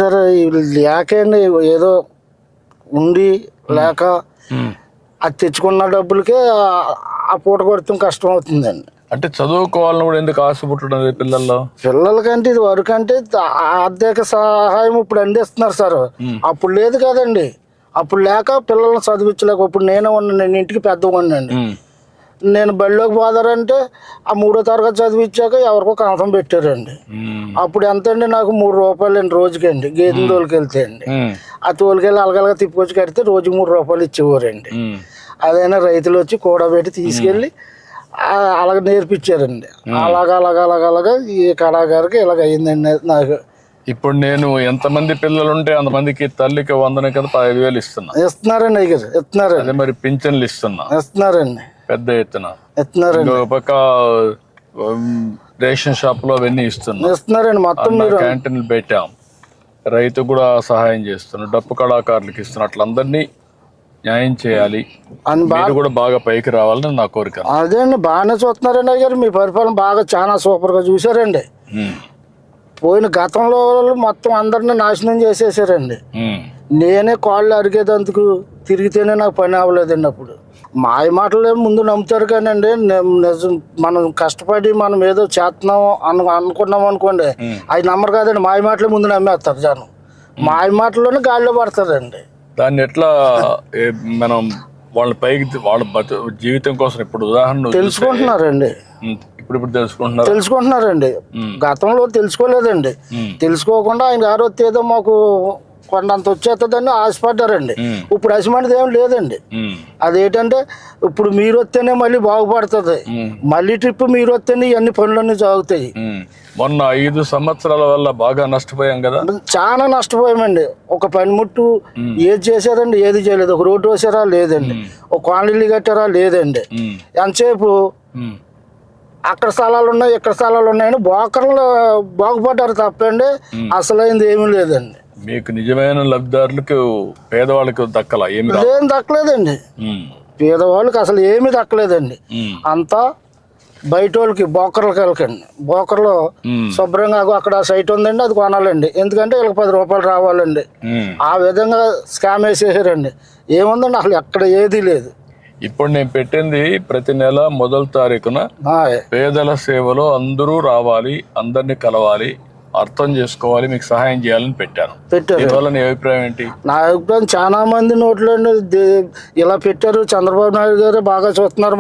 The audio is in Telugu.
సరే లేకండి ఏదో ఉండి లేక అది తెచ్చుకున్న డబ్బులకే ఆ పూట కొడతాం కష్టం అవుతుందండి. అంటే చదువుకోవాలని కూడా ఎందుకు ఆశ పుట్టడం పిల్లల్లో? పిల్లలకంటే ఇది వరకు అంటే ఆర్థిక సహాయం ఇప్పుడు అందిస్తున్నారు సార్. అప్పుడు లేదు కదండి. అప్పుడు లేక పిల్లల్ని చదివించలేక ఇప్పుడు నేనే ఉన్నాను. నేను ఇంటికి పెద్దవాడినండి. నేను బడిలోకి పోదారంటే ఆ 3వ తరగతి చదివించాక ఎవరికో కంఠం పెట్టారండి. అప్పుడు ఎంత అండి నాకు 3 రూపాయలు అండి రోజుకండి. గేదెని తోలుకెళ్తే అండి ఆ తోలుకెళ్ళి అలగలగా తిప్పుకొచ్చి కడితే రోజుకి 3 రూపాయలు ఇచ్చేవారండి. అదైనా రైతులు వచ్చి కూడబెట్టి తీసుకెళ్ళి అలాగ నేర్పించారండి. అలాగా ఈ కళాకారికి ఇలాగ అయ్యిందండి నాకు. ఇప్పుడు నేను ఎంతమంది పిల్లలు ఉంటే అంతమందికి తల్లికి వందన కింద 15,000 ఇస్తున్నారండి. అయ్యారు ఇస్తున్నారండి. అదే మరి పింఛన్లు ఇస్తున్నారండి. పెద్ద ఎత్తున ఇస్తున్నారండి. ఒక పక్క రేషన్ షాప్ లో అవన్నీ ఇస్తున్నారండి. మొత్తం క్యాంటీన్లు పెట్టాం. రైతు కూడా సహాయం చేస్తున్నాం. డప్పు కళాకారులకు ఇస్తున్నాం. అట్లా అందరినీ న్యాయం చేయాలి అని కూడా బాగా పైకి రావాలని నా కోరిక. అదే అండి, బాగానే చూస్తున్నారండి. అయ్యారు మీ పరిపాలన బాగా చాలా సూపర్ గా చూసారండి. పోయిన గతంలో మొత్తం అందరిని నాశనం చేసేసారండి. నేనే కాళ్ళు అరిగేదందుకు తిరిగితేనే నాకు పని అవ్వలేదండి. అప్పుడు మాయ మాటలే ముందు నమ్ముతారు కానండి. నిజం మనం కష్టపడి మనం ఏదో చేస్తున్నాం అనుకున్నాం అనుకోండి, అవి నమ్మరు కాదండి. మాయ మాటలే ముందు నమ్మేస్తారు జనం. మాయ మాటల్లోనే గాలిలో పడతారండి. దాన్ని ఎట్లా మనం వాళ్ళ పైకి వాళ్ళ జీవితం కోసం ఇప్పుడు ఉదాహరణ తెలుసుకుంటున్నారండి. ఇప్పుడు తెలుసుకుంటున్నారండి. గతంలో తెలుసుకోలేదండి. తెలుసుకోకుండా ఆయన గారు ఏదో మాకు కొండంత వచ్చేస్తుందని ఆశపడ్డారండి. ఇప్పుడు అసిమంటిది ఏం లేదండి. అదేంటంటే ఇప్పుడు మీరు వస్తేనే మళ్ళీ బాగుపడుతుంది. మళ్ళీ ట్రిప్ మీరు వస్తేనే ఇవన్నీ పనులన్నీ సాగుతాయి. మొన్న 5 సంవత్సరాల వల్ల బాగా నష్టపోయాం కదా. చాలా నష్టపోయామండి. ఒక పనిముట్టు ఏది చేశారండి, ఏది చేయలేదు. ఒక రోడ్డు వేసారా లేదండి. ఒక కాలనీలు కట్టారా లేదండి. ఎంతసేపు అక్కడ స్థలాలు ఉన్నాయి ఇక్కడ స్థలాలు ఉన్నాయని బోకర్లు బాగుపడ్డారు తప్పండి. అసలైంది ఏమీ లేదండి. మీకు నిజమైన లబ్ధిదారులకు పేదవాళ్ళకి దక్కలా? ఏం దక్కలేదండి. పేదవాళ్ళకి అసలు ఏమీ దక్కలేదండి. అంతా బయట వాళ్ళకి బోకర్లకి వెళ్ళకండి. బోకర్లో శుభ్రంగా అక్కడ సైట్ ఉందండి, అది కొనాలండి. ఎందుకంటే వీళ్ళకి 10 రూపాయలు రావాలండి. ఆ విధంగా స్కామ్ వేసేసారండి. ఏముందండి అసలు ఎక్కడ ఏది లేదు. ఇప్పుడు నేను పెట్టింది ప్రతి నెల మొదటి తారీఖున పేదల సేవలో అందరూ రావాలి, అందరినీ కలవాలి, అర్థం చేసుకోవాలి, మీకు సహాయం చేయాలని పెట్టారు. దీనివల్ల నీ అభిప్రాయం ఏంటి? నా అభిప్రాయం చాలా మంది నోట్లో ఇలా పెట్టారు. చంద్రబాబు నాయుడు గారు బాగా చూస్తున్నారు.